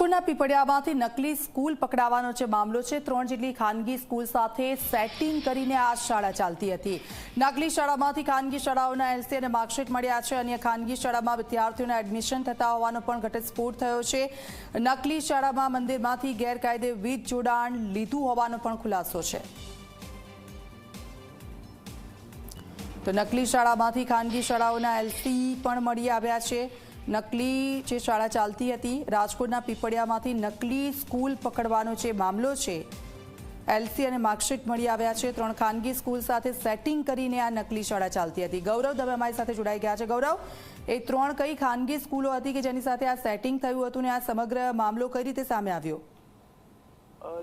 રાજકોટના પીપળિયામાંથી નકલી સ્કૂલ પકડાવાનો જે મામલો છે, 3 જેટલી ખાનગી સ્કૂલ સાથે સેટિંગ કરીને આ શાળા ચાલતી હતી। નકલી શાળામાંથી ખાનગી શાળાઓના એલસી અને માર્કશીટ મળ્યા છે। અન્ય ખાનગી શાળામાં વિદ્યાર્થીઓના એડમિશન થતા હોવાનો પણ ઘટસ્ફોટ થયો છે। નકલી શાળામાં મંદિરમાંથી ગેરકાયદે વીજ જોડાણ લીધું હોવાનો પણ ખુલાસો છે। તો નકલી શાળામાંથી ખાનગી શાળાઓના એલસી પણ મળી આવ્યા છે। નકલી જે શાળા ચાલતી હતી રાજકોટના પીપળિયામાંથી નકલી સ્કૂલ પકડવાનો જે મામલો છે, એલસી અને માર્કશીટ મળી આવ્યા છે। 3 ખાનગી સ્કૂલ સાથે સેટિંગ કરીને આ નકલી શાળા ચાલતી હતી। ગૌરવ દવે અમારી સાથે જોડાઈ ગયા છે। ગૌરવ, એ 3 કઈ ખાનગી સ્કૂલો હતી કે જેની સાથે આ સેટિંગ થયું હતું ને આ સમગ્ર મામલો કઈ રીતે સામે આવ્યો?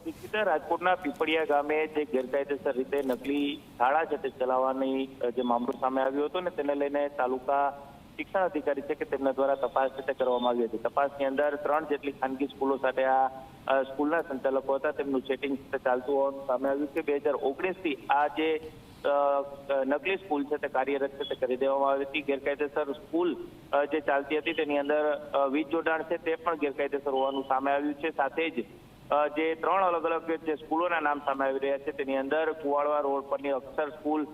દીક્ષિતા, રાજકોટના પીપળિયા ગામે જે ગેરકાયદેસર રીતે નકલી શાળા છે તે ચલાવવાની જે મામલો સામે આવ્યો હતો ને તેને લઈને તાલુકા શિક્ષણ અધિકારી છે કે તેમના દ્વારા તપાસ છે તે કરવામાં આવી હતી। તપાસની અંદર 3 જેટલી ખાનગી સ્કૂલો સાથે આ સ્કૂલના સંચાલકો હતા તેમનું સેટિંગ ચાલતું હોવાનું સામે આવ્યું છે। 2019 થી આ જે નકલી સ્કૂલ છે તે કાર્યરત છે તે કરી દેવામાં આવી હતી। ગેરકાયદેસર સ્કૂલ જે ચાલતી હતી તેની અંદર વીજ જોડાણ છે તે પણ ગેરકાયદેસર હોવાનું સામે આવ્યું છે। સાથે જ જે 3 અલગ અલગ જે સ્કૂલોના નામ સામે આવી રહ્યા છે તેની અંદર કુવાડવા રોડ પરની અક્ષર સ્કૂલ,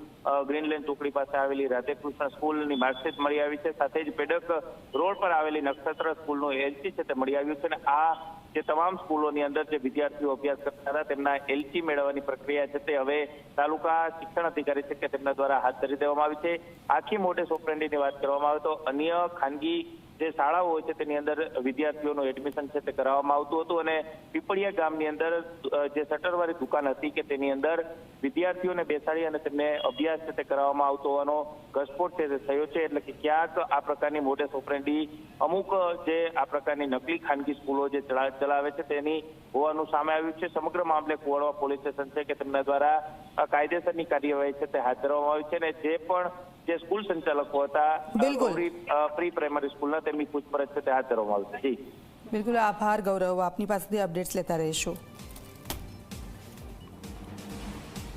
ગ્રીનલેન્ડ ચોકડી પાસે આવેલી રાધેકૃષ્ણ સ્કૂલની માર્કશીટ મળી આવી છે। સાથે જ પેડક રોડ પર આવેલી નક્ષત્ર સ્કૂલનું એલસી છે તે મળી આવ્યું છે। અને આ જે તમામ સ્કૂલોની અંદર જે વિદ્યાર્થીઓ અભ્યાસ કરતા હતા તેમના એલસી મેળવવાની પ્રક્રિયા છે તે હવે તાલુકા શિક્ષણ અધિકારી છે કે તેમના દ્વારા હાથ ધરી દેવામાં આવી છે। આખી મોડસ ઓપરેન્ડીની વાત કરવામાં આવે તો અન્ય ખાનગી જે શાળાઓ હોય છે તેની અંદર વિદ્યાર્થીઓનું એડમિશન છે તે કરાવવામાં આવતું હતું અને પીપળિયા ગામની અંદર જે શટરવાળી દુકાન હતી કે તેની અંદર વિદ્યાર્થીઓને બેસાડી અને તેમને અભ્યાસ છે તે કરાવવામાં આવતો હોવાનો ઘટસ્ફોટ છે તે થયો છે। એટલે કે ક્યાંક આ પ્રકારની મોડસ ઓપરેન્ડી અમુક જે આ પ્રકારની નકલી ખાનગી સ્કૂલો જે ચલાવે છે તેની હોવાનું સામે આવ્યું છે। સમગ્ર મામલે કુવાડવા પોલીસ સ્ટેશન છે કે તેમના દ્વારા કાયદેસરની કાર્યવાહી છે તે હાથ ધરવામાં આવી છે અને જે પણ જે સ્કૂલ સંચાલકો હતા પ્રી પ્રાઇમરી સ્કૂલના તેમની પૂછપરછ છે તે હાથ ધરવામાં આવી છે। બિલકુલ, આભાર ગૌરવ, આપની પાસેથી અપડેટ્સ લેતા રહીશું।